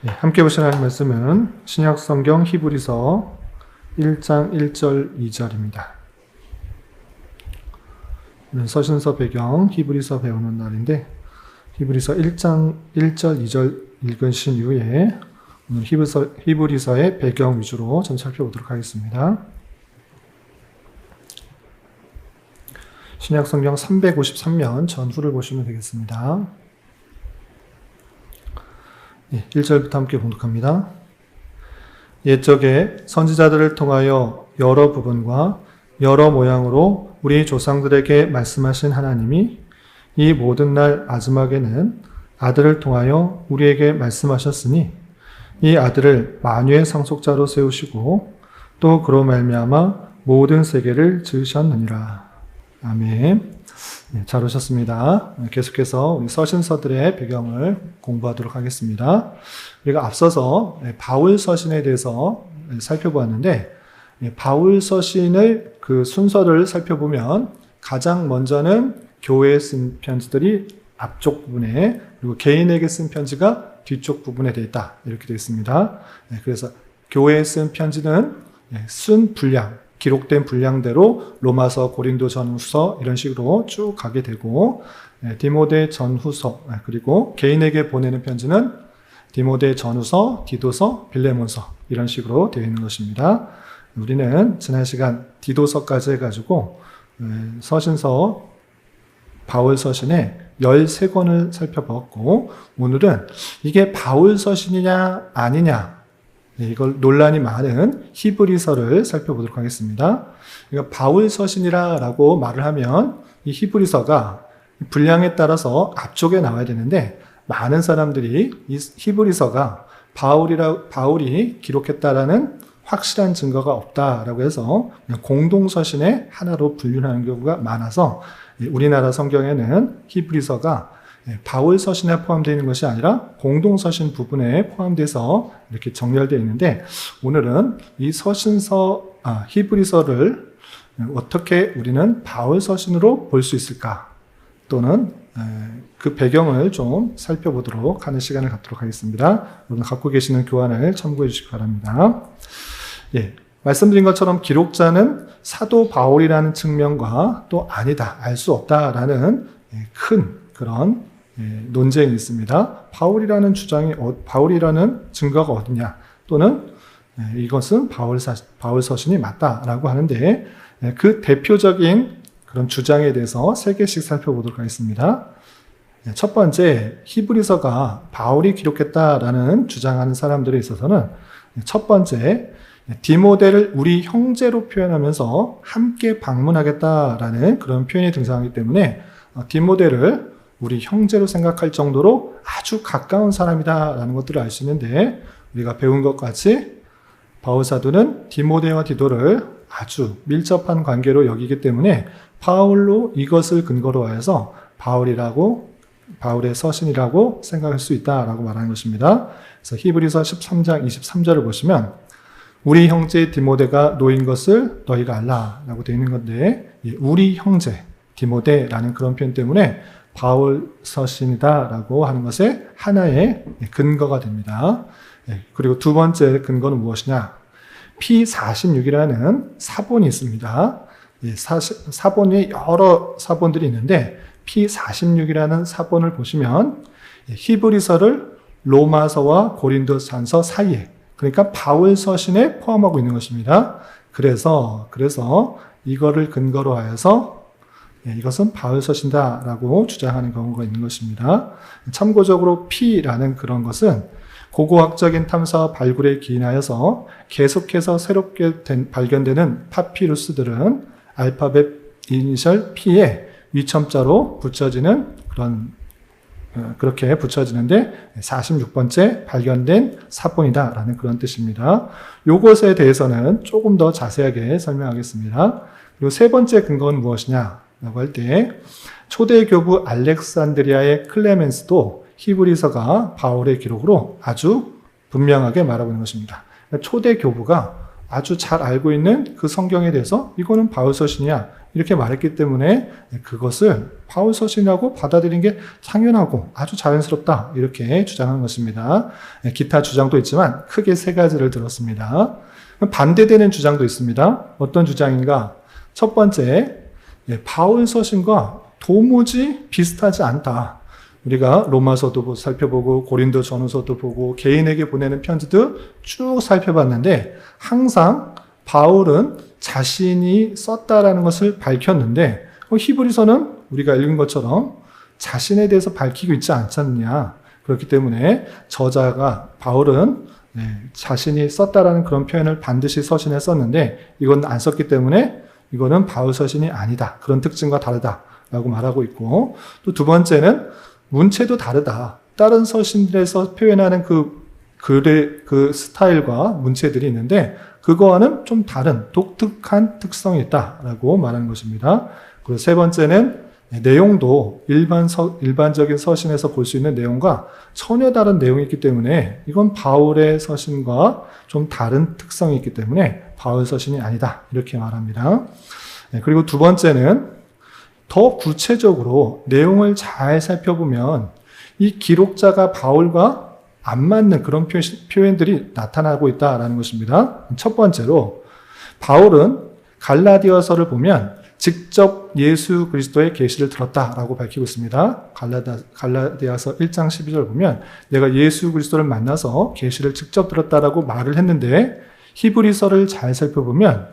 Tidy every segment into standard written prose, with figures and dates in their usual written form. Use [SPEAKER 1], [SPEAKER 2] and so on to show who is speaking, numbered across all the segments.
[SPEAKER 1] 함께 보실 하나님 말씀은 신약 성경 히브리서 1장 1절 2절입니다. 오늘 서신서 배경 히브리서 배우는 날인데 히브리서 1장 1절 2절 읽으신 이후에 오늘 히브리서의 배경 위주로 좀 살펴보도록 하겠습니다. 신약 성경 353면 전후를 보시면 되겠습니다. 1절부터 함께 봉독합니다. 옛적에 선지자들을 통하여 여러 부분과 여러 모양으로 우리 조상들에게 말씀하신 하나님이 이 모든 날 마지막에는 아들을 통하여 우리에게 말씀하셨으니 이 아들을 만유의 상속자로 세우시고 또 그로 말미암아 모든 세계를 지으셨느니라. 아멘. 잘 오셨습니다. 계속해서 우리 서신서들의 배경을 공부하도록 하겠습니다. 우리가 앞서서 바울 서신에 대해서 살펴보았는데 바울 서신의 그 순서를 살펴보면 가장 먼저는 교회에 쓴 편지들이 앞쪽 부분에 그리고 개인에게 쓴 편지가 뒤쪽 부분에 되어 있다. 이렇게 되어 있습니다. 그래서 교회에 쓴 편지는 순 분량, 기록된 분량대로 로마서, 고린도 전후서 이런 식으로 쭉 가게 되고 디모데 전후서 그리고 개인에게 보내는 편지는 디모데 전후서, 디도서, 빌레몬서 이런 식으로 되어 있는 것입니다. 우리는 지난 시간 디도서까지 해가지고 서신서 바울 서신의 13권을 살펴봤고 오늘은 이게 바울 서신이냐 아니냐 이걸 논란이 많은 히브리서를 살펴보도록 하겠습니다. 그러니까 바울 서신이라고 말을 하면 이 히브리서가 분량에 따라서 앞쪽에 나와야 되는데 많은 사람들이 이 히브리서가 바울이 기록했다라는 확실한 증거가 없다라고 해서 그냥 공동서신의 하나로 분류하는 경우가 많아서 우리나라 성경에는 히브리서가 바울 서신에 포함되어 있는 것이 아니라 공동서신 부분에 포함돼서 이렇게 정렬되어 있는데 오늘은 이 히브리서를 어떻게 우리는 바울 서신으로 볼 수 있을까 또는 그 배경을 좀 살펴보도록 하는 시간을 갖도록 하겠습니다. 오늘 갖고 계시는 교환을 참고해 주시기 바랍니다. 말씀드린 것처럼 기록자는 사도 바울이라는 측면과 또 아니다, 알 수 없다라는 큰 그런 논쟁이 있습니다. 바울이라는 증거가 어디냐 또는 이것은 바울 서신이 맞다라고 하는데 그 대표적인 그런 주장에 대해서 3개씩 살펴보도록 하겠습니다. 첫 번째, 히브리서가 바울이 기록했다라는 주장하는 사람들에 있어서는 첫 번째, 디모데를 우리 형제로 표현하면서 함께 방문하겠다라는 그런 표현이 등장하기 때문에 디모데를 우리 형제로 생각할 정도로 아주 가까운 사람이다라는 것들을 알 수 있는데 우리가 배운 것 같이 바울 사도는 디모데와 디도를 아주 밀접한 관계로 여기기 때문에 바울로 이것을 근거로 하여서 바울의 서신이라고 생각할 수 있다라고 말하는 것입니다. 그래서 히브리서 13장 23절을 보시면 우리 형제 디모데가 놓인 것을 너희가 알라라고 되어 있는 건데 우리 형제 디모데라는 그런 표현 때문에 바울 서신이다라고 하는 것에 하나의 근거가 됩니다. 그리고 두 번째 근거는 무엇이냐? P46이라는 사본이 있습니다. 사본에 여러 사본들이 있는데 P46이라는 사본을 보시면 히브리서를 로마서와 고린도전서 사이에 그러니까 바울 서신에 포함하고 있는 것입니다. 그래서 이거를 근거로 하여서 이것은 바울 서신다라고 주장하는 경우가 있는 것입니다. 참고적으로 P라는 그런 것은 고고학적인 탐사와 발굴에 기인하여서 계속해서 새롭게 발견되는 파피루스들은 알파벳 이니셜 P에 위첨자로 붙여지는 그렇게 붙여지는데 46번째 발견된 사본이다라는 그런 뜻입니다. 이것에 대해서는 조금 더 자세하게 설명하겠습니다. 그리고 세 번째 근거는 무엇이냐? 라고 할 때 초대 교부 알렉산드리아의 클레멘스도 히브리서가 바울의 기록으로 아주 분명하게 말하고 있는 것입니다. 초대 교부가 아주 잘 알고 있는 그 성경에 대해서 이거는 바울 서신이야 이렇게 말했기 때문에 그것을 바울 서신이라고 받아들이는 게 당연하고 아주 자연스럽다 이렇게 주장한 것입니다. 기타 주장도 있지만 크게 세 가지를 들었습니다. 반대되는 주장도 있습니다. 어떤 주장인가? 첫 번째, 바울 서신과 도무지 비슷하지 않다. 우리가 로마서도 살펴보고 고린도 전후서도 보고 개인에게 보내는 편지도 쭉 살펴봤는데 항상 바울은 자신이 썼다라는 것을 밝혔는데 히브리서는 우리가 읽은 것처럼 자신에 대해서 밝히고 있지 않지 않느냐. 그렇기 때문에 저자가 바울은 자신이 썼다라는 그런 표현을 반드시 서신에 썼는데 이건 안 썼기 때문에 이거는 바울 서신이 아니다. 그런 특징과 다르다라고 말하고 있고 또 두 번째는 문체도 다르다. 다른 서신들에서 표현하는 그 글의 그 스타일과 문체들이 있는데 그거와는 좀 다른 독특한 특성이 있다라고 말하는 것입니다. 그리고 세 번째는 내용도 일반적인 서신에서 볼 수 있는 내용과 전혀 다른 내용이 있기 때문에 이건 바울의 서신과 좀 다른 특성이 있기 때문에 바울 서신이 아니다. 이렇게 말합니다. 그리고 두 번째는 더 구체적으로 내용을 잘 살펴보면 이 기록자가 바울과 안 맞는 그런 표현들이 나타나고 있다는 것입니다. 첫 번째로 바울은 갈라디아서를 보면 직접 예수 그리스도의 계시를 들었다라고 밝히고 있습니다. 갈라디아서 1장 12절 보면 내가 예수 그리스도를 만나서 계시를 직접 들었다라고 말을 했는데 히브리서를 잘 살펴보면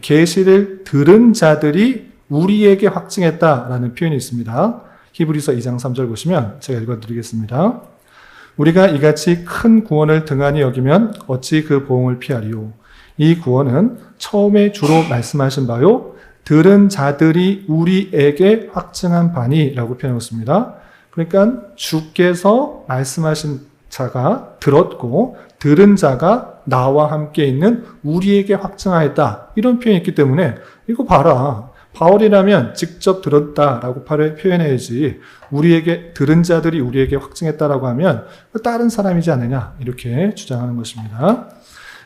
[SPEAKER 1] 계시를 들은 자들이 우리에게 확증했다라는 표현이 있습니다. 히브리서 2장 3절 보시면 제가 읽어드리겠습니다. 우리가 이같이 큰 구원을 등한히 여기면 어찌 그 보응을 피하리요. 이 구원은 처음에 주로 말씀하신 바요 들은 자들이 우리에게 확증한 바니라고 표현했습니다. 그러니까 주께서 말씀하신 자가 들었고 들은 자가 나와 함께 있는 우리에게 확증하였다. 이런 표현이 있기 때문에 이거 봐라. 바울이라면 직접 들었다라고 표현해야지 우리에게 들은 자들이 우리에게 확증했다라고 하면 다른 사람이지 않느냐 이렇게 주장하는 것입니다.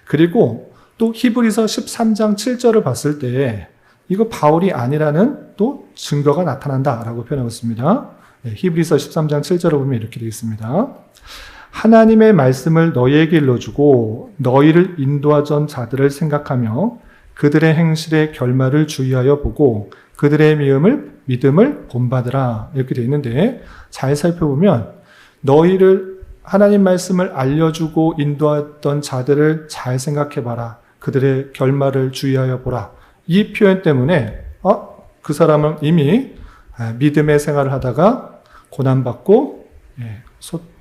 [SPEAKER 1] 그리고 또 히브리서 13장 7절을 봤을 때 이거 바울이 아니라는 또 증거가 나타난다라고 표현하고 있습니다. 히브리서 13장 7절을 보면 이렇게 되어 있습니다. 하나님의 말씀을 너희에게 일러주고 너희를 인도하던 자들을 생각하며 그들의 행실의 결말을 주의하여 보고 그들의 믿음을 본받으라 이렇게 되어 있는데 잘 살펴보면 너희를 하나님 말씀을 알려주고 인도했던 자들을 잘 생각해봐라. 그들의 결말을 주의하여 보라. 이 표현 때문에 그 사람은 이미 믿음의 생활을 하다가 고난받고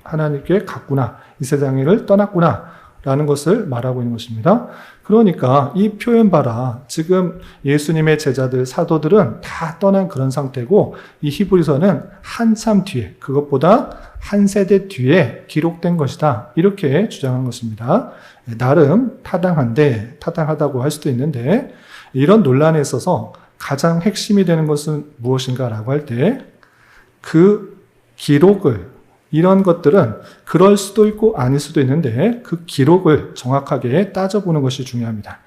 [SPEAKER 1] 하나님께 갔구나. 이 세상을 떠났구나. 라는 것을 말하고 있는 것입니다. 그러니까 이 표현 봐라. 지금 예수님의 제자들, 사도들은 다 떠난 그런 상태고 이 히브리서는 한참 뒤에, 그것보다 한 세대 뒤에 기록된 것이다. 이렇게 주장한 것입니다. 나름 타당하다고 할 수도 있는데 이런 논란에 있어서 가장 핵심이 되는 것은 무엇인가라고 할 때 그 기록을 이런 것들은 그럴 수도 있고 아닐 수도 있는데 그 기록을 정확하게 따져보는 것이 중요합니다.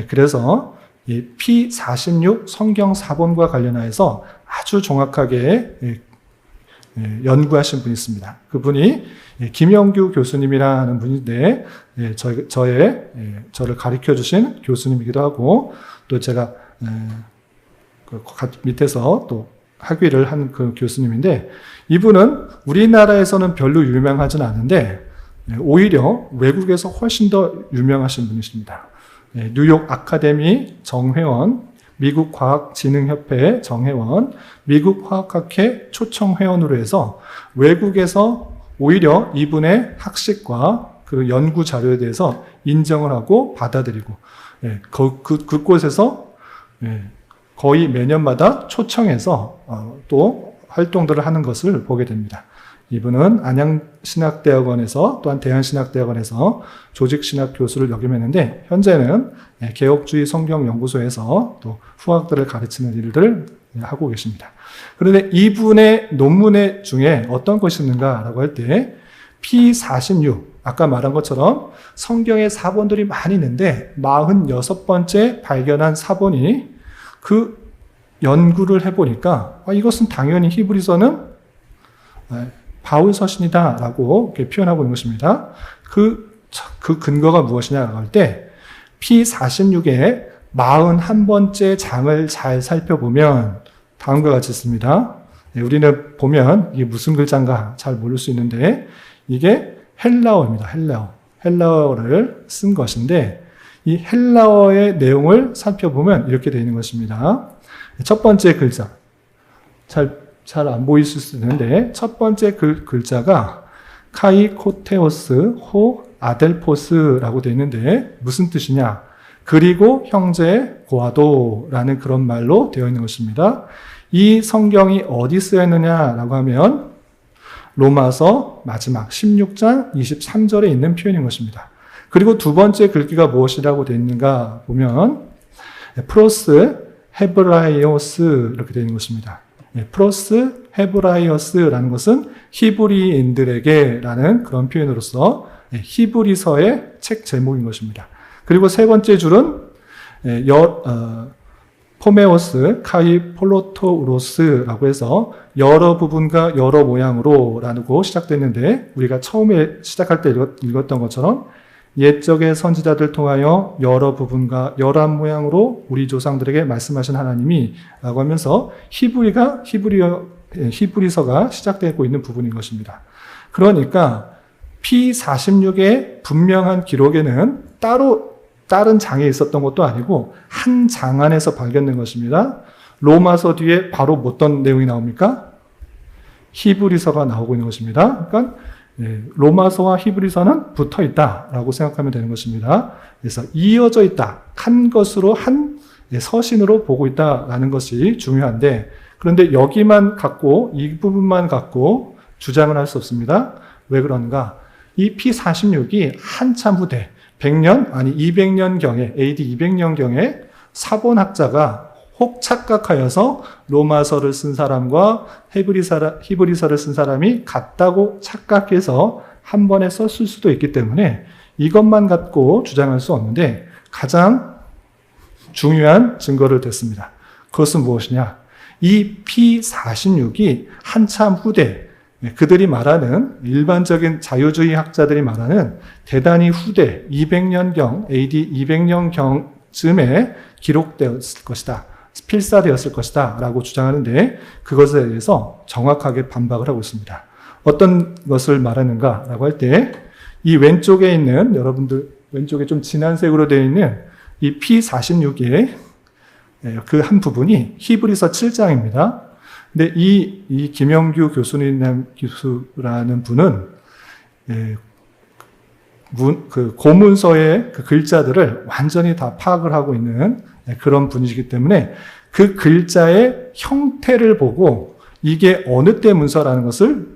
[SPEAKER 1] 그래서 이 P46 성경 사본과 관련해서 아주 정확하게 연구하신 분이 있습니다. 그분이 김영규 교수님이라는 분인데 저를 가르쳐 주신 교수님이기도 하고 또 제가 밑에서 또 학위를 한 그 교수님인데 이분은 우리나라에서는 별로 유명하진 않은데 오히려 외국에서 훨씬 더 유명하신 분이십니다. 뉴욕 아카데미 정회원, 미국 과학진흥협회 정회원, 미국 화학학회 초청회원으로 해서 외국에서 오히려 이분의 학식과 그 연구 자료에 대해서 인정을 하고 받아들이고 그곳에서 거의 매년마다 초청해서 또 활동들을 하는 것을 보게 됩니다. 이분은 안양신학대학원에서 또한 대한신학대학원에서 조직신학 교수를 역임했는데 현재는 개혁주의 성경연구소에서 또 후학들을 가르치는 일들을 하고 계십니다. 그런데 이분의 논문의 중에 어떤 것이 있는가라고 할 때 P46 아까 말한 것처럼 성경에 사본들이 많이 있는데 46번째 발견한 사본이 그 연구를 해보니까 이것은 당연히 히브리서는 바울 서신이다 라고 표현하고 있는 것입니다. 그 근거가 무엇이냐고 할 때 P46의 41번째 장을 잘 살펴보면 다음과 같이 있습니다. 우리는 보면 이게 무슨 글자인가 잘 모를 수 있는데 이게 헬라어입니다. 헬라어를 쓴 것인데 이 헬라어의 내용을 살펴보면 이렇게 되어 있는 것입니다. 첫 번째 글자 잘 안 보이실 수 있는데 첫 번째 글자가 카이코테오스 호 아델포스라고 되어 있는데 무슨 뜻이냐? 그리고 형제 고아도라는 그런 말로 되어 있는 것입니다. 이 성경이 어디 쓰여 있느냐라고 하면 로마서 마지막 16장 23절에 있는 표현인 것입니다. 그리고 두 번째 글귀가 무엇이라고 되어 있는가 보면 프로스 헤브라이오스 이렇게 되어 있는 것입니다. 프로스 헤브라이오스라는 것은 히브리인들에게라는 그런 표현으로서 히브리서의 책 제목인 것입니다. 그리고 세 번째 줄은 포메오스 카이 폴로토우로스라고 해서 여러 부분과 여러 모양으로 라고 시작됐는데 우리가 처음에 시작할 때 읽었던 것처럼 옛적의 선지자들 통하여 여러 부분과 여러 모양으로 우리 조상들에게 말씀하신 하나님이 라고 하면서 히브리서가 시작되고 있는 부분인 것입니다. 그러니까 P46의 분명한 기록에는 따로 다른 장에 있었던 것도 아니고 한 장 안에서 발견된 것입니다. 로마서 뒤에 바로 어떤 내용이 나옵니까? 히브리서가 나오고 있는 것입니다. 그러니까 로마서와 히브리서는 붙어 있다라고 생각하면 되는 것입니다. 그래서 이어져 있다, 한 것으로 한 서신으로 보고 있다라는 것이 중요한데 그런데 여기만 갖고 이 부분만 갖고 주장을 할 수 없습니다. 왜 그런가? 이 P46이 한참 후대 100년 아니 200년경에 AD 200년경에 사본학자가 혹 착각하여서 로마서를 쓴 사람과 히브리서를 쓴 사람이 같다고 착각해서 한 번에 썼을 수도 있기 때문에 이것만 갖고 주장할 수 없는데 가장 중요한 증거를 댔습니다. 그것은 무엇이냐? 이 P46이 한참 후대 그들이 말하는 일반적인 자유주의 학자들이 말하는 대단히 후대 200년경 AD 200년경쯤에 기록되었을 것이다. 필사되었을 것이다 라고 주장하는데 그것에 대해서 정확하게 반박을 하고 있습니다. 어떤 것을 말하는가 라고 할 때 이 왼쪽에 있는 여러분들 왼쪽에 좀 진한 색으로 되어 있는 이 P46의 그 한 부분이 히브리서 7장입니다. 근데 이 김영규 교수라는 분은 그 고문서의 그 글자들을 완전히 다 파악을 하고 있는 그런 분이시기 때문에 그 글자의 형태를 보고 이게 어느 때 문서라는 것을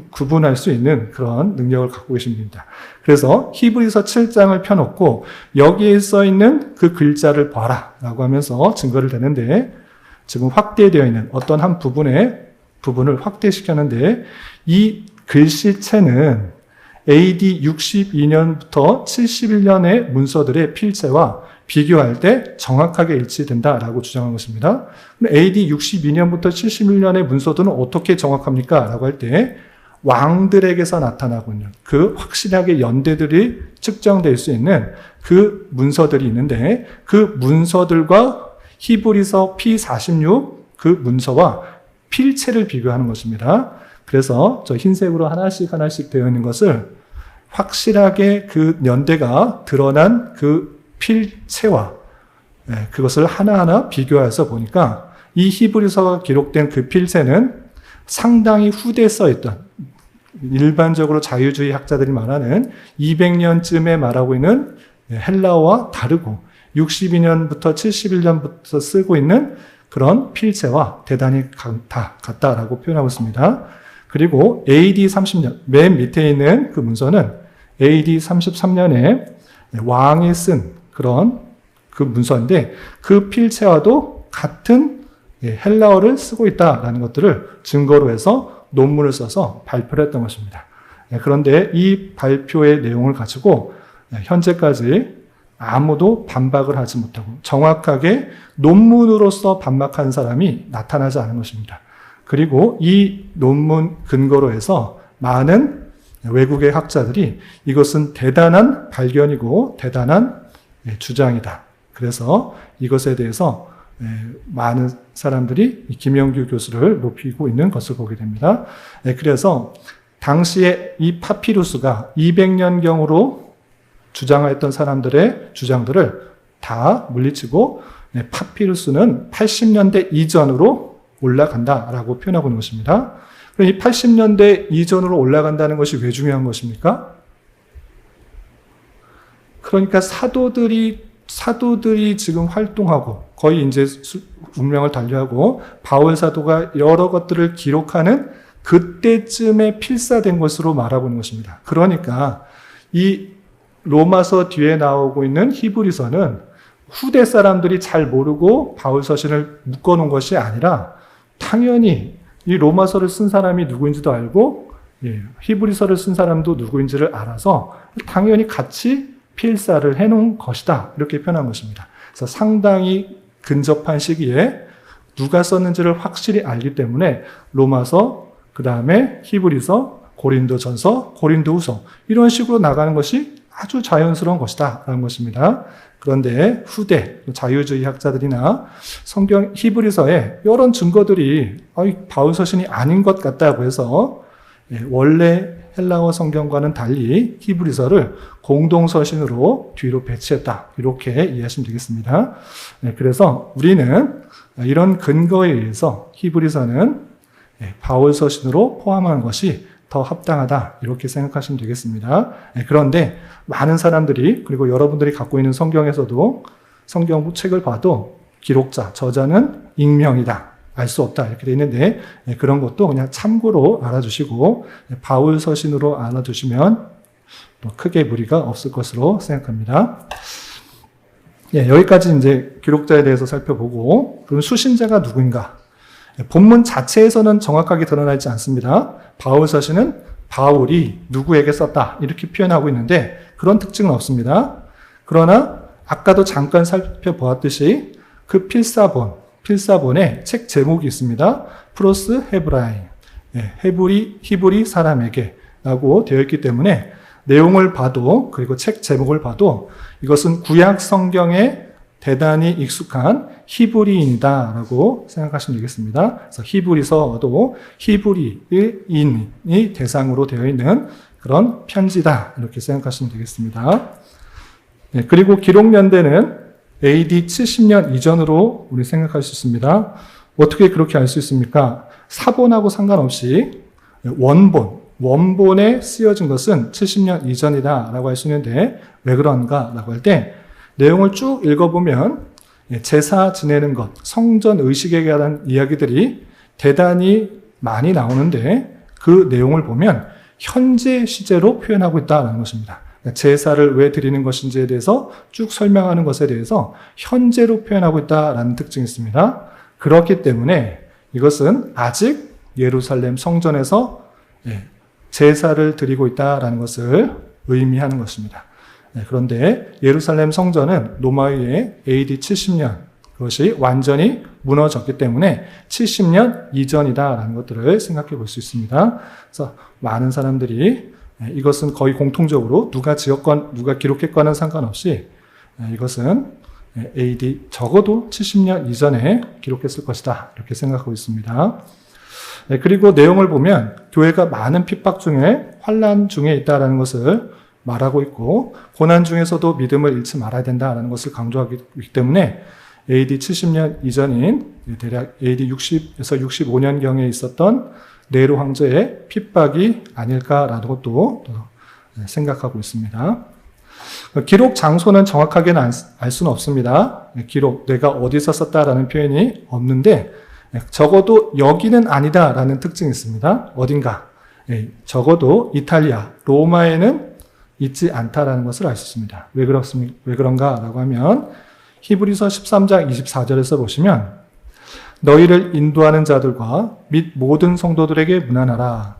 [SPEAKER 1] 구분할 수 있는 그런 능력을 갖고 계십니다. 그래서 히브리서 7장을 펴놓고 여기에 써 있는 그 글자를 봐라 라고 하면서 증거를 대는데 지금 확대되어 있는 어떤 한 부분을 확대시켰는데 이 글씨체는 AD 62년부터 71년의 문서들의 필체와 비교할 때 정확하게 일치된다라고 주장한 것입니다. AD 62년부터 71년의 문서들은 어떻게 정확합니까? 라고 할 때 왕들에게서 나타나고 있는 그 확실하게 연대들이 측정될 수 있는 그 문서들이 있는데 그 문서들과 히브리서 P46 그 문서와 필체를 비교하는 것입니다. 그래서 저 흰색으로 하나씩 되어 있는 것을 확실하게 그 연대가 드러난 그 필체와 그것을 하나하나 비교해서 보니까 이 히브리서가 기록된 그 필체는 상당히 후대에 써있던 일반적으로 자유주의 학자들이 말하는 200년쯤에 말하고 있는 헬라어와 다르고 62년부터 71년부터 쓰고 있는 그런 필체와 대단히 같다라고 표현하고 있습니다. 그리고 AD 30년, 맨 밑에 있는 그 문서는 AD 33년에 왕이 쓴 그런 그 문서인데 그 필체와도 같은 헬라어를 쓰고 있다라는 것들을 증거로 해서 논문을 써서 발표를 했던 것입니다. 그런데 이 발표의 내용을 가지고 현재까지 아무도 반박을 하지 못하고 정확하게 논문으로서 반박한 사람이 나타나지 않은 것입니다. 그리고 이 논문 근거로 해서 많은 외국의 학자들이 이것은 대단한 발견이고 대단한 주장이다. 그래서 이것에 대해서 많은 사람들이 김영규 교수를 높이고 있는 것을 보게 됩니다. 그래서 당시에 이 파피루스가 200년경으로 주장했던 사람들의 주장들을 다 물리치고 파피루스는 80년대 이전으로 올라간다라고 표현하고 있는 것입니다. 그럼 이 80년대 이전으로 올라간다는 것이 왜 중요한 것입니까? 그러니까 사도들이 지금 활동하고 거의 이제 운명을 달리하고 바울 사도가 여러 것들을 기록하는 그때쯤에 필사된 것으로 말하고는 것입니다. 그러니까 이 로마서 뒤에 나오고 있는 히브리서는 후대 사람들이 잘 모르고 바울 서신을 묶어놓은 것이 아니라 당연히 이 로마서를 쓴 사람이 누구인지도 알고 히브리서를 쓴 사람도 누구인지를 알아서 당연히 같이 필사를 해놓은 것이다. 이렇게 표현한 것입니다. 그래서 상당히 근접한 시기에 누가 썼는지를 확실히 알기 때문에 로마서, 그 다음에 히브리서, 고린도전서, 고린도후서 이런 식으로 나가는 것이 아주 자연스러운 것이다 라는 것입니다. 그런데 후대 자유주의 학자들이나 성경 히브리서에 이런 증거들이 바울 서신이 아닌 것 같다고 해서 원래 헬라어 성경과는 달리 히브리서를 공동서신으로 뒤로 배치했다. 이렇게 이해하시면 되겠습니다. 그래서 우리는 이런 근거에 의해서 히브리서는 바울 서신으로 포함하는 것이 더 합당하다. 이렇게 생각하시면 되겠습니다. 그런데 많은 사람들이 그리고 여러분들이 갖고 있는 성경에서도 성경 책을 봐도 기록자, 저자는 익명이다. 알 수 없다. 이렇게 되어 있는데 그런 것도 그냥 참고로 알아주시고 바울 서신으로 알아두시면 크게 무리가 없을 것으로 생각합니다. 여기까지 이제 기록자에 대해서 살펴보고 그럼 수신자가 누구인가? 본문 자체에서는 정확하게 드러나 있지 않습니다. 바울 서신은 바울이 누구에게 썼다 이렇게 표현하고 있는데 그런 특징은 없습니다. 그러나 아까도 잠깐 살펴보았듯이 그 필사본에 책 제목이 있습니다. 프로스 헤브라임, 히브리 사람에게 라고 되어 있기 때문에 내용을 봐도 그리고 책 제목을 봐도 이것은 구약 성경에 대단히 익숙한 히브리인이다라고 생각하시면 되겠습니다. 그래서 히브리서도 히브리인이 대상으로 되어 있는 그런 편지다 이렇게 생각하시면 되겠습니다. 그리고 기록 연대는 AD 70년 이전으로 우리 생각할 수 있습니다. 어떻게 그렇게 알 수 있습니까? 사본하고 상관없이 원본에 쓰여진 것은 70년 이전이다라고 할 수 있는데 왜 그런가라고 할 때 내용을 쭉 읽어보면 제사 지내는 것, 성전 의식에 관한 이야기들이 대단히 많이 나오는데 그 내용을 보면 현재 시제로 표현하고 있다는 것입니다. 제사를 왜 드리는 것인지에 대해서 쭉 설명하는 것에 대해서 현재로 표현하고 있다는 특징이 있습니다. 그렇기 때문에 이것은 아직 예루살렘 성전에서 제사를 드리고 있다는 것을 의미하는 것입니다. 그런데 예루살렘 성전은 로마의 AD 70년 그것이 완전히 무너졌기 때문에 70년 이전이다라는 것들을 생각해 볼 수 있습니다. 그래서 많은 사람들이 이것은 거의 공통적으로 누가 기록했과는 상관없이 이것은 AD 적어도 70년 이전에 기록했을 것이다 이렇게 생각하고 있습니다. 그리고 내용을 보면 교회가 많은 핍박 중에 환난 중에 있다라는 것을 말하고 있고 고난 중에서도 믿음을 잃지 말아야 된다라는 것을 강조하기 때문에 AD 70년 이전인 대략 AD 60에서 65년경에 있었던 네로 황제의 핍박이 아닐까라는 것도 생각하고 있습니다. 기록 장소는 정확하게는 알 수는 없습니다. 내가 어디서 썼다라는 표현이 없는데 적어도 여기는 아니다라는 특징이 있습니다. 어딘가. 적어도 이탈리아, 로마에는 있지 않다라는 것을 알 수 있습니다. 왜 그런가라고 하면 히브리서 13장 24절에서 보시면 너희를 인도하는 자들과 및 모든 성도들에게 문안하라.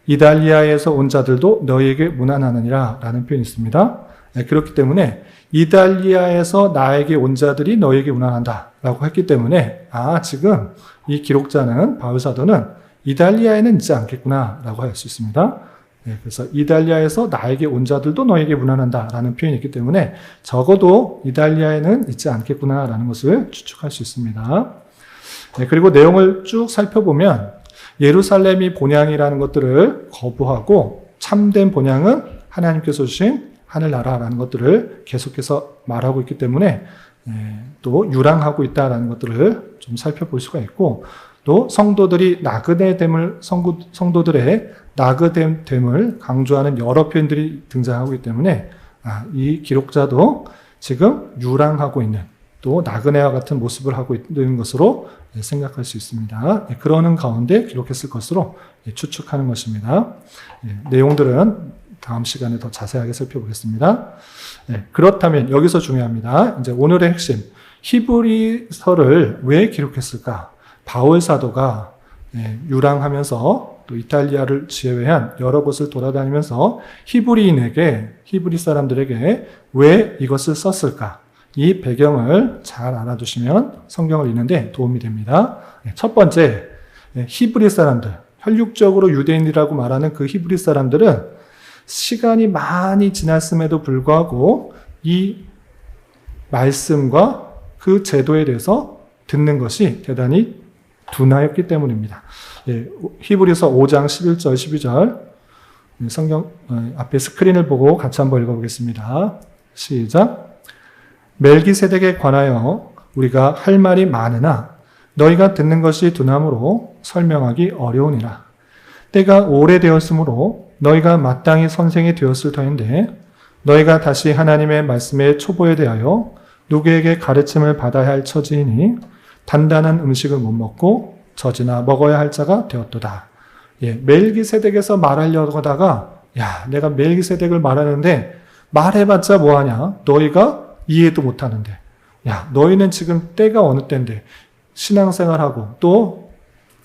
[SPEAKER 1] 이달리아에서 온 자들도 너희에게 문안하느니라 라는 표현이 있습니다. 그렇기 때문에 이달리아에서 나에게 온 자들이 너희에게 문안한다 라고 했기 때문에 지금 이 기록자는 바울 사도는 이달리아에는 있지 않겠구나 라고 할 수 있습니다. 그래서 이달리아에서 나에게 온 자들도 너에게 문안한다 라는 표현이 있기 때문에 적어도 이달리아에는 있지 않겠구나 라는 것을 추측할 수 있습니다. 그리고 내용을 쭉 살펴보면 예루살렘이 본향이라는 것들을 거부하고 참된 본향은 하나님께서 주신 하늘나라라는 것들을 계속해서 말하고 있기 때문에 또 유랑하고 있다라는 것들을 좀 살펴볼 수가 있고, 또 성도들의 나그됨을 강조하는 여러 표현들이 등장하고 있기 때문에 이 기록자도 지금 유랑하고 있는, 또 나그네와 같은 모습을 하고 있는 것으로 생각할 수 있습니다. 그러는 가운데 기록했을 것으로 추측하는 것입니다. 내용들은 다음 시간에 더 자세하게 살펴보겠습니다. 그렇다면 여기서 중요합니다. 이제 오늘의 핵심, 히브리서를 왜 기록했을까? 바울 사도가 유랑하면서 또 이탈리아를 제외한 여러 곳을 돌아다니면서 히브리 사람들에게 왜 이것을 썼을까? 이 배경을 잘 알아두시면 성경을 읽는데 도움이 됩니다. 첫 번째, 히브리 사람들, 혈육적으로 유대인이라고 말하는 그 히브리 사람들은 시간이 많이 지났음에도 불구하고 이 말씀과 그 제도에 대해서 듣는 것이 대단히 둔하였기 때문입니다. 히브리서 5장 11절 12절 성경 앞에 스크린을 보고 같이 한번 읽어보겠습니다. 시작. 멜기세덱에 관하여 우리가 할 말이 많으나 너희가 듣는 것이 둔함으로 설명하기 어려우니라. 때가 오래되었으므로 너희가 마땅히 선생이 되었을 터인데 너희가 다시 하나님의 말씀의 초보에 대하여 누구에게 가르침을 받아야 할 처지이니 단단한 음식을 못 먹고 젖이나 먹어야 할 자가 되었도다. 멜기세덱에서 말하려고 하다가 내가 멜기세덱을 말하는데 말해봤자 뭐하냐? 너희가 이해도 못하는데 너희는 지금 때가 어느 때인데 신앙생활하고 또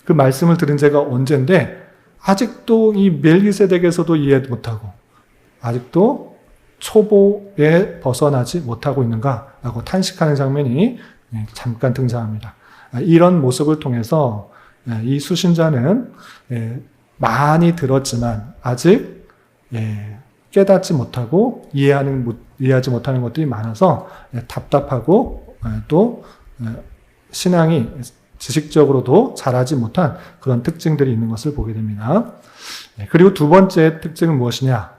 [SPEAKER 1] 그 말씀을 들은 지가 언젠데 아직도 이 멜기세덱에서도 이해 못하고 아직도 초보에 벗어나지 못하고 있는가라고 탄식하는 장면이 잠깐 등장합니다. 이런 모습을 통해서 이 수신자는 많이 들었지만 아직 깨닫지 못하고 이해하지 못하는 것들이 많아서 답답하고 또 신앙이 지식적으로도 잘하지 못한 그런 특징들이 있는 것을 보게 됩니다. 그리고 두 번째 특징은 무엇이냐?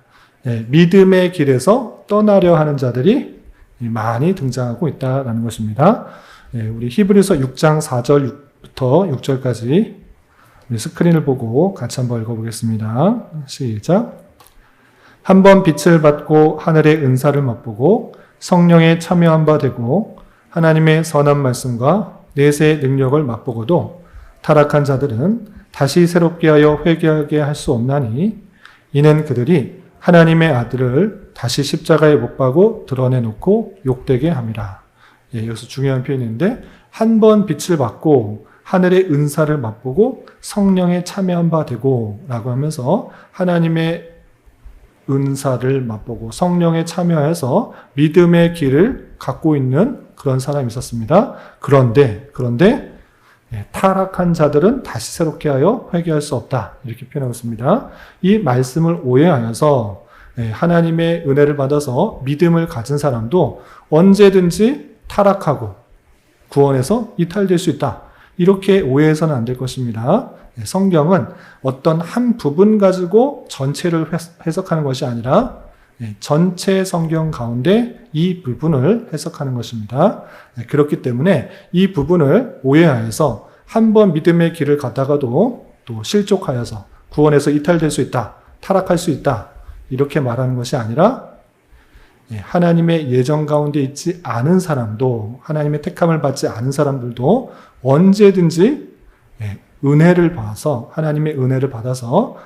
[SPEAKER 1] 믿음의 길에서 떠나려 하는 자들이 많이 등장하고 있다는 것입니다. 우리 히브리서 6장 4절부터 6절까지 스크린을 보고 같이 한번 읽어보겠습니다. 시작. 한번 빛을 받고 하늘의 은사를 맛보고 성령에 참여한 바 되고 하나님의 선한 말씀과 내세의 능력을 맛보고도 타락한 자들은 다시 새롭게 하여 회개하게 할 수 없나니 이는 그들이 하나님의 아들을 다시 십자가에 못 박고 드러내놓고 욕되게 함이라. 여기서 중요한 표현인데 한 번 빛을 받고 하늘의 은사를 맛보고 성령에 참여한 바 되고 라고 하면서 하나님의 은사를 맛보고 성령에 참여해서 믿음의 길을 갖고 있는 그런 사람이 있었습니다. 그런데 타락한 자들은 다시 새롭게 하여 회개할 수 없다. 이렇게 표현하고 있습니다. 이 말씀을 오해하여서 하나님의 은혜를 받아서 믿음을 가진 사람도 언제든지 타락하고 구원에서 이탈될 수 있다. 이렇게 오해해서는 안 될 것입니다. 성경은 어떤 한 부분 가지고 전체를 해석하는 것이 아니라 전체 성경 가운데 이 부분을 해석하는 것입니다. 그렇기 때문에 이 부분을 오해하여서 한번 믿음의 길을 가다가도 또 실족하여서 구원에서 이탈될 수 있다, 타락할 수 있다 이렇게 말하는 것이 아니라 하나님의 예정 가운데 있지 않은 사람도, 하나님의 택함을 받지 않은 사람들도 언제든지 은혜를 봐서, 하나님의 은혜를 받아서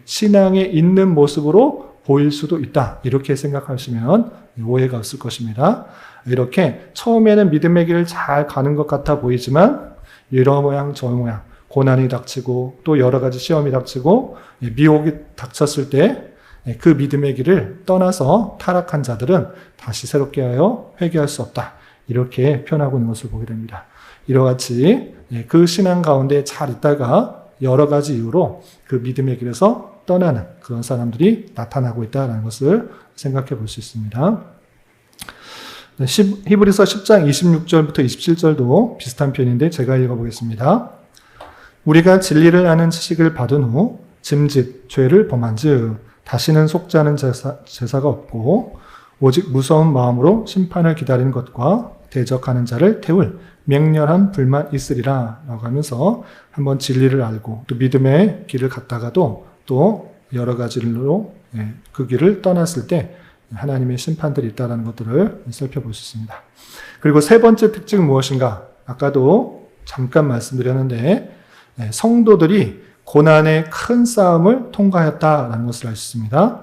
[SPEAKER 1] 신앙에 있는 모습으로 보일 수도 있다. 이렇게 생각하시면 오해가 없을 것입니다. 이렇게 처음에는 믿음의 길을 잘 가는 것 같아 보이지만 이런 모양 저 모양 고난이 닥치고 또 여러 가지 시험이 닥치고 미혹이 닥쳤을 때 그 믿음의 길을 떠나서 타락한 자들은 다시 새롭게 하여 회개할 수 없다. 이렇게 표현하고 있는 것을 보게 됩니다. 이와 같이 그 신앙 가운데 잘 있다가 여러 가지 이유로 그 믿음의 길에서 떠나는 그런 사람들이 나타나고 있다는 것을 생각해 볼 수 있습니다. 히브리서 10장 26절부터 27절도 비슷한 표현인데 제가 읽어보겠습니다. 우리가 진리를 아는 지식을 받은 후 짐짓 죄를 범한즉 다시는 속지 않은 제사가 없고 오직 무서운 마음으로 심판을 기다리는 것과 대적하는 자를 태울 맹렬한 불만 있으리라 라고 하면서 한번 진리를 알고 또 믿음의 길을 갔다가도 또 여러 가지로 그 길을 떠났을 때 하나님의 심판들이 있다는 것들을 살펴볼 수 있습니다. 그리고 세 번째 특징은 무엇인가? 아까도 잠깐 말씀드렸는데 성도들이 고난의 큰 싸움을 통과했다라는 것을 알 수 있습니다.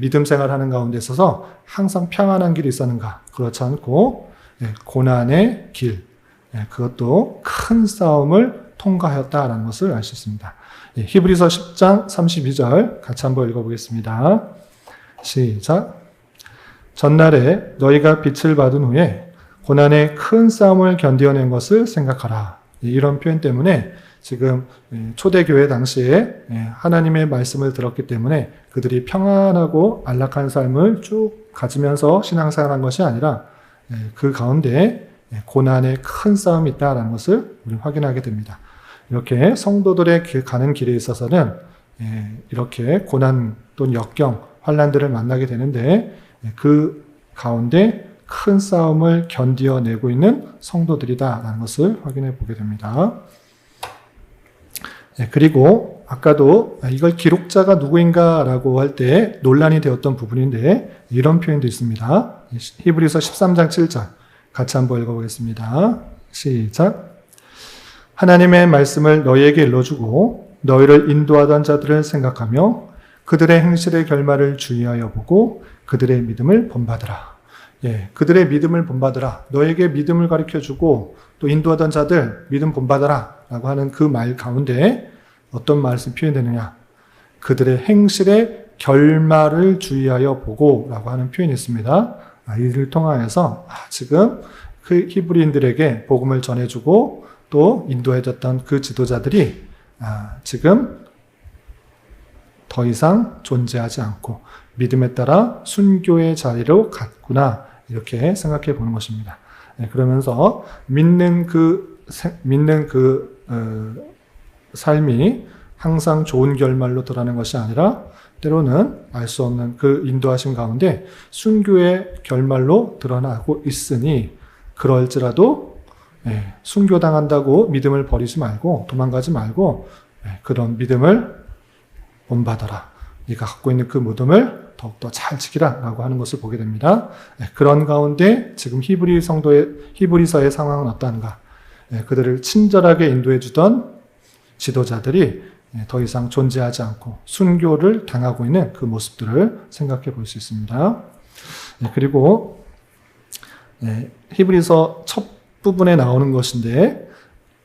[SPEAKER 1] 믿음 생활하는 가운데 있어서 항상 평안한 길이 있었는가? 그렇지 않고 고난의 길, 그것도 큰 싸움을 통과하였다라는 것을 알 수 있습니다. 히브리서 10장 32절 같이 한번 읽어보겠습니다. 시작. 전날에 너희가 빛을 받은 후에 고난의 큰 싸움을 견디어낸 것을 생각하라. 이런 표현 때문에 지금 초대교회 당시에 하나님의 말씀을 들었기 때문에 그들이 평안하고 안락한 삶을 쭉 가지면서 신앙생활한 것이 아니라 그 가운데 고난의 큰 싸움이 있다는 것을 우리 확인하게 됩니다. 이렇게 성도들의 가는 길에 있어서는 이렇게 고난 또는 역경, 환난들을 만나게 되는데 그 가운데 큰 싸움을 견디어내고 있는 성도들이다라는 것을 확인해 보게 됩니다. 그리고 아까도 이걸 기록자가 누구인가라고 할 때 논란이 되었던 부분인데 이런 표현도 있습니다. 히브리서 13장 7절 같이 한번 읽어보겠습니다. 시작. 하나님의 말씀을 너희에게 일러주고 너희를 인도하던 자들을 생각하며 그들의 행실의 결말을 주의하여 보고 그들의 믿음을 본받으라. 그들의 믿음을 본받으라. 너에게 믿음을 가르쳐주고 또 인도하던 자들 믿음 본받아라 라고 하는 그 말 가운데 어떤 말씀이 표현되느냐. 그들의 행실의 결말을 주의하여 보고 라고 하는 표현이 있습니다. 이를 통하여서 지금 그 히브리인들에게 복음을 전해주고 또 인도해줬던 그 지도자들이 지금 더 이상 존재하지 않고 믿음에 따라 순교의 자리로 갔구나 이렇게 생각해 보는 것입니다. 그러면서 믿는 그 삶이 항상 좋은 결말로 드러나는 것이 아니라 때로는 알 수 없는 그 인도하심 가운데 순교의 결말로 드러나고 있으니 그럴지라도 순교당한다고 믿음을 버리지 말고 도망가지 말고 그런 믿음을 본받아라. 네가 갖고 있는 그 믿음을 더욱더 잘 지키라 라고 하는 것을 보게 됩니다. 그런 가운데 지금 히브리서의 상황은 어떠한가? 그들을 친절하게 인도해 주던 지도자들이 더 이상 존재하지 않고 순교를 당하고 있는 그 모습들을 생각해 볼 수 있습니다. 그리고 히브리서 첫 부분에 나오는 것인데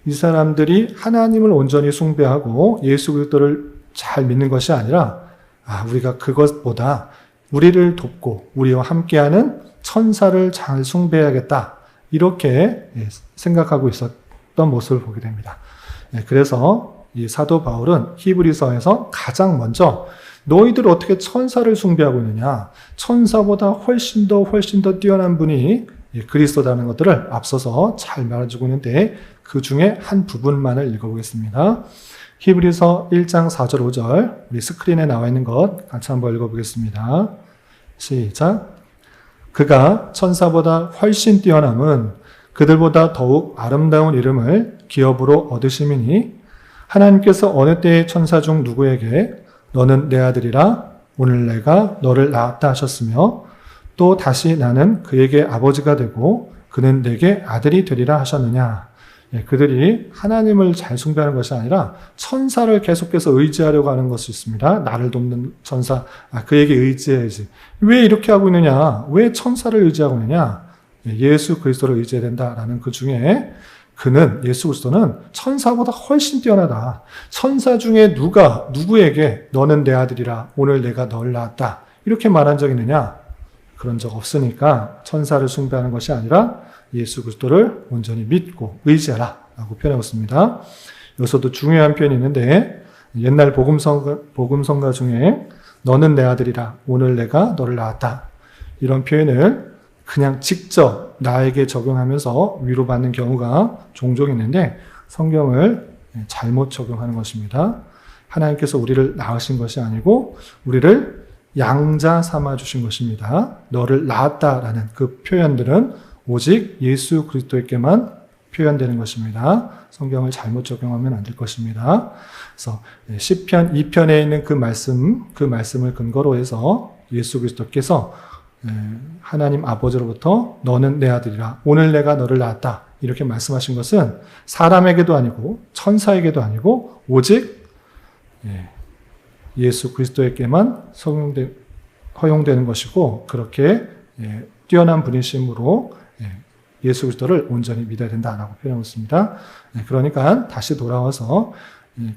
[SPEAKER 1] 이 사람들이 하나님을 온전히 숭배하고 예수 그리스도를 잘 믿는 것이 아니라 우리가 그것보다 우리를 돕고 우리와 함께하는 천사를 잘 숭배해야겠다 이렇게 생각하고 있었던 모습을 보게 됩니다. 그래서 이 사도 바울은 히브리서에서 가장 먼저 너희들 어떻게 천사를 숭배하고 있느냐, 천사보다 훨씬 더 뛰어난 분이 그리스도라는 것들을 앞서서 잘 말해주고 있는데 그 중에 한 부분만을 읽어보겠습니다. 히브리서 1장 4절 5절 우리 스크린에 나와 있는 것 같이 한번 읽어보겠습니다. 시작. 그가 천사보다 훨씬 뛰어남은 그들보다 더욱 아름다운 이름을 기업으로 얻으심이니 하나님께서 어느 때의 천사 중 누구에게 너는 내 아들이라 오늘 내가 너를 낳았다 하셨으며 또 다시 나는 그에게 아버지가 되고 그는 내게 아들이 되리라 하셨느냐. 그들이 하나님을 잘 숭배하는 것이 아니라 천사를 계속해서 의지하려고 하는 것이 있습니다. 나를 돕는 천사, 그에게 의지해야지. 왜 이렇게 하고 있느냐? 왜 천사를 의지하고 있느냐? 예수 그리스도를 의지해야 된다라는 그 중에 그는 예수 그리스도는 천사보다 훨씬 뛰어나다. 천사 중에 누구에게 너는 내 아들이라 오늘 내가 너를 낳았다. 이렇게 말한 적 있느냐? 그런 적 없으니까 천사를 숭배하는 것이 아니라 예수 그리스도를 온전히 믿고 의지하라 라고 표현하고 있습니다. 여기서도 중요한 표현이 있는데 옛날 복음성가 중에 너는 내 아들이라 오늘 내가 너를 낳았다. 이런 표현을 그냥 직접 나에게 적용하면서 위로받는 경우가 종종 있는데 성경을 잘못 적용하는 것입니다. 하나님께서 우리를 낳으신 것이 아니고 우리를 양자 삼아 주신 것입니다. 너를 낳았다라는 그 표현들은 오직 예수 그리스도에게만 표현되는 것입니다. 성경을 잘못 적용하면 안 될 것입니다. 그래서 시편 2편에 있는 그 말씀을 근거로 해서 예수 그리스도께서 하나님 아버지로부터 너는 내 아들이라 오늘 내가 너를 낳았다 이렇게 말씀하신 것은 사람에게도 아니고 천사에게도 아니고 오직 예수 그리스도에게만 허용되는 것이고 그렇게 뛰어난 분이심으로 예수 그리스도를 온전히 믿어야 된다라고 표현하고 있습니다. 그러니까 다시 돌아와서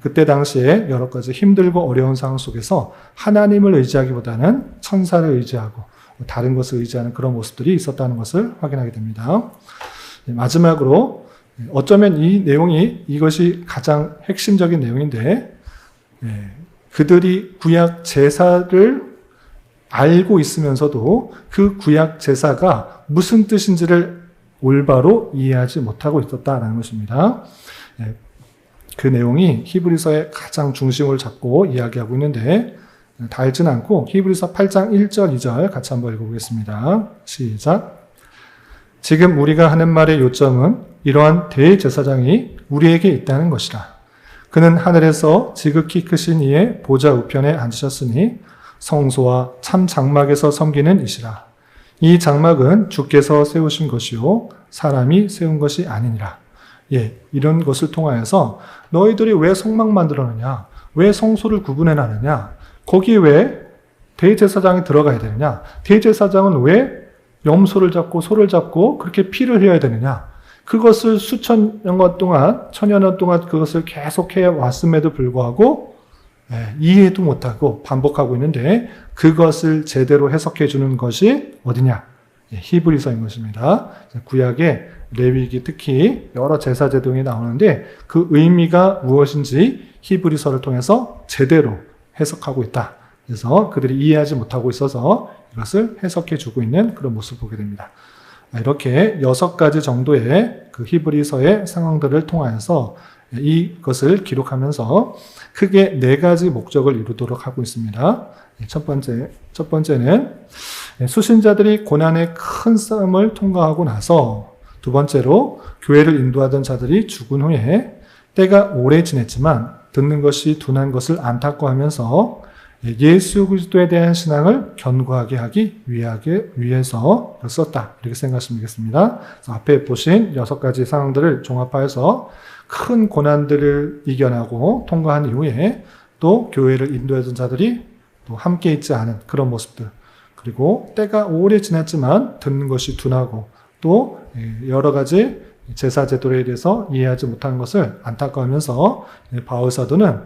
[SPEAKER 1] 그때 당시에 여러 가지 힘들고 어려운 상황 속에서 하나님을 의지하기보다는 천사를 의지하고 다른 것을 의지하는 그런 모습들이 있었다는 것을 확인하게 됩니다. 마지막으로 어쩌면 이것이 가장 핵심적인 내용인데 그들이 구약 제사를 알고 있으면서도 그 구약 제사가 무슨 뜻인지를 올바로 이해하지 못하고 있었다는 것입니다. 그 내용이 히브리서의 가장 중심을 잡고 이야기하고 있는데 다 읽지는 않고 히브리서 8장 1절 2절 같이 한번 읽어보겠습니다. 시작. 지금 우리가 하는 말의 요점은 이러한 대제사장이 우리에게 있다는 것이라. 그는 하늘에서 지극히 크신 이의 보좌 우편에 앉으셨으니 성소와 참 장막에서 섬기는 이시라. 이 장막은 주께서 세우신 것이요 사람이 세운 것이 아니니라. 이런 것을 통하여서 너희들이 왜 성막 만들었느냐? 왜 성소를 구분해 놨느냐? 거기에 왜 대제사장이 들어가야 되느냐? 대제사장은 왜 염소를 잡고 소를 잡고 그렇게 피를 흘려야 되느냐? 그것을 수천 년 동안, 천여 년 동안 그것을 계속해 왔음에도 불구하고 이해도 못하고 반복하고 있는데 그것을 제대로 해석해 주는 것이 어디냐? 히브리서인 것입니다. 구약의 레위기 특히 여러 제사 제도가 나오는데 그 의미가 무엇인지 히브리서를 통해서 제대로 해석하고 있다. 그래서 그들이 이해하지 못하고 있어서 이것을 해석해 주고 있는 그런 모습을 보게 됩니다. 이렇게 6가지 정도의 그 히브리서의 상황들을 통하여서 이것을 기록하면서 크게 4가지 목적을 이루도록 하고 있습니다. 첫 번째는 수신자들이 고난의 큰 싸움을 통과하고 나서 두 번째로 교회를 인도하던 자들이 죽은 후에 때가 오래 지냈지만 듣는 것이 둔한 것을 안타까워하면서 예수 그리스도에 대한 신앙을 견고하게 하기 위해서 썼다. 이렇게 생각하시면 되겠습니다. 앞에 보신 6가지 상황들을 종합하여서 큰 고난들을 이겨나고 통과한 이후에 또 교회를 인도하던 자들이 또 함께 있지 않은 그런 모습들, 그리고 때가 오래 지났지만 듣는 것이 둔하고 또 여러 가지 제사 제도에 대해서 이해하지 못하는 것을 안타까워하면서 바울 사도는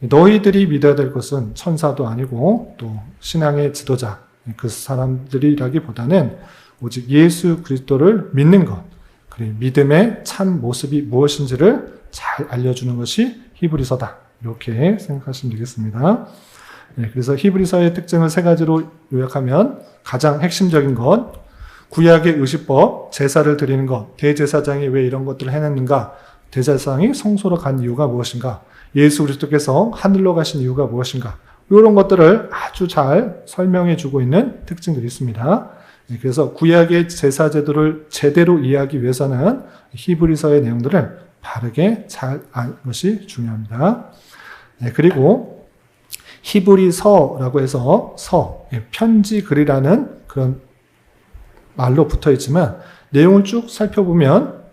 [SPEAKER 1] 너희들이 믿어야 될 것은 천사도 아니고 또 신앙의 지도자, 그 사람들이라기보다는 오직 예수 그리스도를 믿는 것, 그리고 믿음의 참 모습이 무엇인지를 잘 알려주는 것이 히브리서다. 이렇게 생각하시면 되겠습니다. 그래서 히브리서의 특징을 3가지로 요약하면 가장 핵심적인 것, 구약의 의식법, 제사를 드리는 것, 대제사장이 왜 이런 것들을 해냈는가, 대제사장이 성소로 간 이유가 무엇인가, 예수 그리스도께서 하늘로 가신 이유가 무엇인가, 이런 것들을 아주 잘 설명해 주고 있는 특징들이 있습니다. 그래서 구약의 제사 제도를 제대로 이해하기 위해서는 히브리서의 내용들을 바르게 잘 아는 것이 중요합니다. 그리고 히브리서라고 해서 편지 글이라는 그런 말로 붙어 있지만 내용을 쭉 살펴보면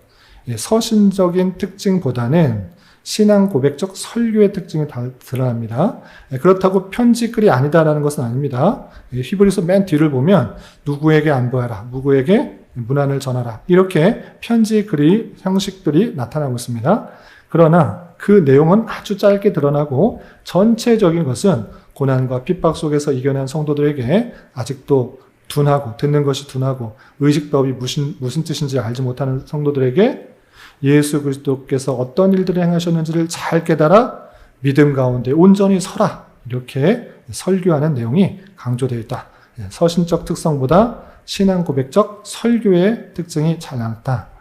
[SPEAKER 1] 서신적인 특징보다는 신앙 고백적 설교의 특징이 드러납니다. 그렇다고 편지글이 아니다라는 것은 아닙니다. 히브리서 맨 뒤를 보면 누구에게 안부하라, 누구에게 문안을 전하라. 이렇게 편지 글의 형식들이 나타나고 있습니다. 그러나 그 내용은 아주 짧게 드러나고 전체적인 것은 고난과 핍박 속에서 이겨낸 성도들에게 아직도 둔하고 듣는 것이 둔하고 의식법이 무슨 뜻인지 알지 못하는 성도들에게 예수 그리스도께서 어떤 일들을 행하셨는지를 잘 깨달아 믿음 가운데 온전히 서라. 이렇게 설교하는 내용이 강조되어 있다. 서신적 특성보다 신앙 고백적 설교의 특징이 잘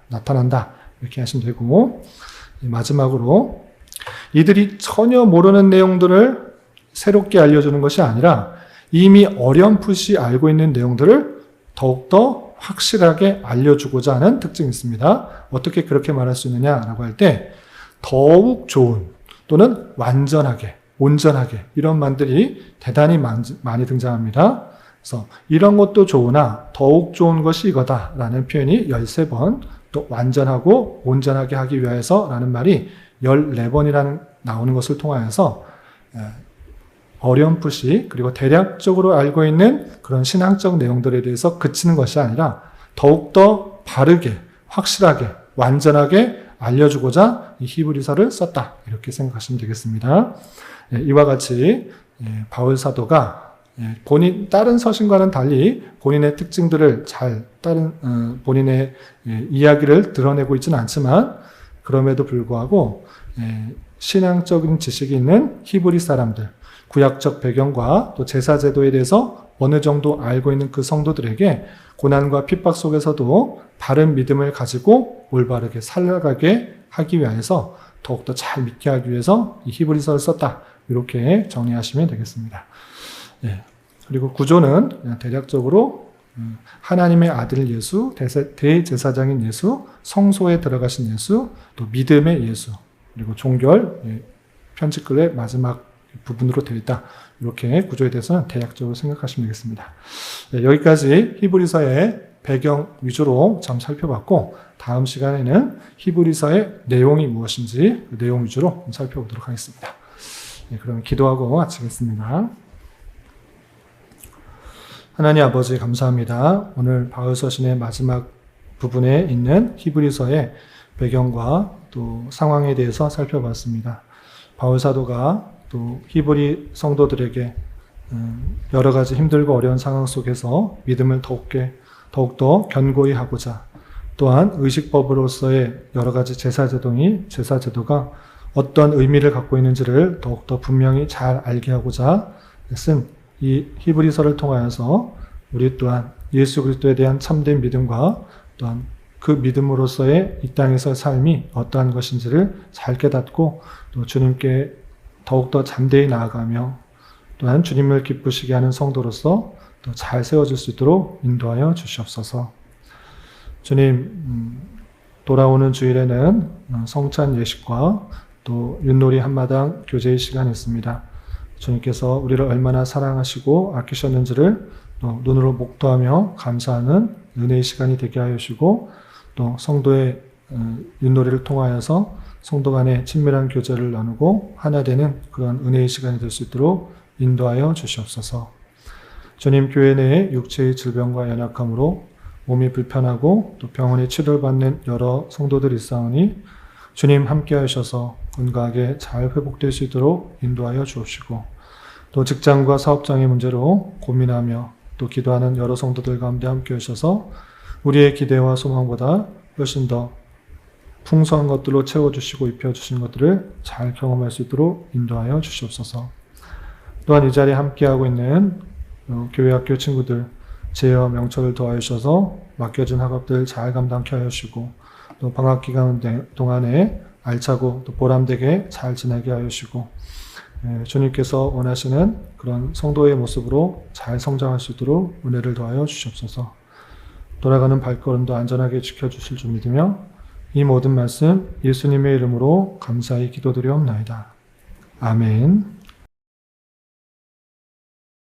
[SPEAKER 1] 나타난다. 이렇게 하시면 되고, 마지막으로 이들이 전혀 모르는 내용들을 새롭게 알려주는 것이 아니라 이미 어렴풋이 알고 있는 내용들을 더욱더 확실하게 알려주고자 하는 특징이 있습니다. 어떻게 그렇게 말할 수 있느냐라고 할 때 더욱 좋은 또는 완전하게, 온전하게 이런 말들이 대단히 많이 등장합니다. 그래서 이런 것도 좋으나 더욱 좋은 것이 이거다라는 표현이 13번, 또 완전하고 온전하게 하기 위해서 라는 말이 14번이라는 나오는 것을 통하여서 어렴풋이 그리고 대략적으로 알고 있는 그런 신앙적 내용들에 대해서 그치는 것이 아니라 더욱더 바르게, 확실하게, 완전하게 알려주고자 이 히브리서를 썼다. 이렇게 생각하시면 되겠습니다. 이와 같이 바울 사도가 다른 서신과는 달리 본인의 특징들을 본인의 이야기를 드러내고 있지는 않지만 그럼에도 불구하고 신앙적인 지식이 있는 히브리 사람들, 구약적 배경과 또 제사제도에 대해서 어느 정도 알고 있는 그 성도들에게 고난과 핍박 속에서도 바른 믿음을 가지고 올바르게 살아가게 하기 위해서 더욱더 잘 믿게 하기 위해서 이 히브리서를 썼다. 이렇게 정리하시면 되겠습니다. 그리고 구조는 대략적으로 하나님의 아들 예수, 대제사장인 예수, 성소에 들어가신 예수, 또 믿음의 예수, 그리고 종결, 편집글의 마지막 부분으로 되어 있다. 이렇게 구조에 대해서는 대략적으로 생각하시면 되겠습니다. 여기까지 히브리서의 배경 위주로 좀 살펴봤고 다음 시간에는 히브리서의 내용이 무엇인지 그 내용 위주로 살펴보도록 하겠습니다. 그럼 기도하고 마치겠습니다. 하나님 아버지 감사합니다. 오늘 바울 서신의 마지막 부분에 있는 히브리서의 배경과 또 상황에 대해서 살펴봤습니다. 바울 사도가 또 히브리 성도들에게 여러 가지 힘들고 어려운 상황 속에서 믿음을 더욱더 견고히 하고자 또한 의식법으로서의 여러 가지 제사제도가 어떤 의미를 갖고 있는지를 더욱더 분명히 잘 알게 하고자 쓴 이 히브리서를 통하여서 우리 또한 예수 그리스도에 대한 참된 믿음과 또한 그 믿음으로서의 이 땅에서의 삶이 어떠한 것인지를 잘 깨닫고 또 주님께 더욱더 잠대히 나아가며 또한 주님을 기쁘시게 하는 성도로서 또 잘 세워질 수 있도록 인도하여 주시옵소서. 주님, 돌아오는 주일에는 성찬 예식과 또 윷놀이 한마당 교제의 시간이 있습니다. 주님께서 우리를 얼마나 사랑하시고 아끼셨는지를 또 눈으로 목도하며 감사하는 은혜의 시간이 되게 하여 주시고 또 성도의 윷놀이를 통하여서 성도 간의 친밀한 교제를 나누고 하나 되는 그런 은혜의 시간이 될 수 있도록 인도하여 주시옵소서. 주님, 교회 내에 육체의 질병과 연약함으로 몸이 불편하고 또 병원에 치료를 받는 여러 성도들이 있사오니 주님 함께 하셔서 건강하게 잘 회복될 수 있도록 인도하여 주옵시고 또 직장과 사업장의 문제로 고민하며 또 기도하는 여러 성도들 가운데 함께 하셔서 우리의 기대와 소망보다 훨씬 더 풍성한 것들로 채워주시고 입혀주신 것들을 잘 경험할 수 있도록 인도하여 주시옵소서. 또한 이 자리에 함께하고 있는 교회 학교 친구들 제어 명철을 더하여 주셔서 맡겨진 학업들 잘 감당케 하여 주시고 또 방학 기간 동안에 알차고 또 보람되게 잘 지내게 하여 주시고 주님께서 원하시는 그런 성도의 모습으로 잘 성장할 수 있도록 은혜를 더하여 주시옵소서. 돌아가는 발걸음도 안전하게 지켜주실 줄 믿으며 이 모든 말씀 예수님의 이름으로 감사히 기도드리옵나이다. 아멘.